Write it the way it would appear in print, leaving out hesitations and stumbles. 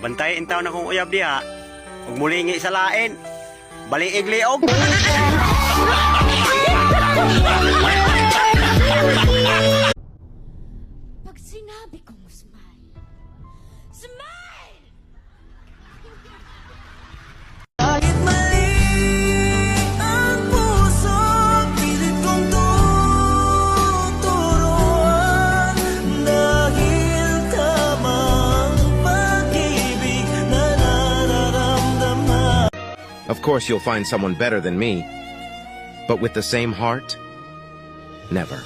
Bantayin taon na kong uyab diha. Huwag mulingi sa lain. Baliig liog. Pag sinabi kong smile, smile! Kahit mali ang puso, pilit kong tuturuan. Dahil tama ang pag-ibig na nararamdaman. Of course, you'll find someone better than me, but with the same heart, never.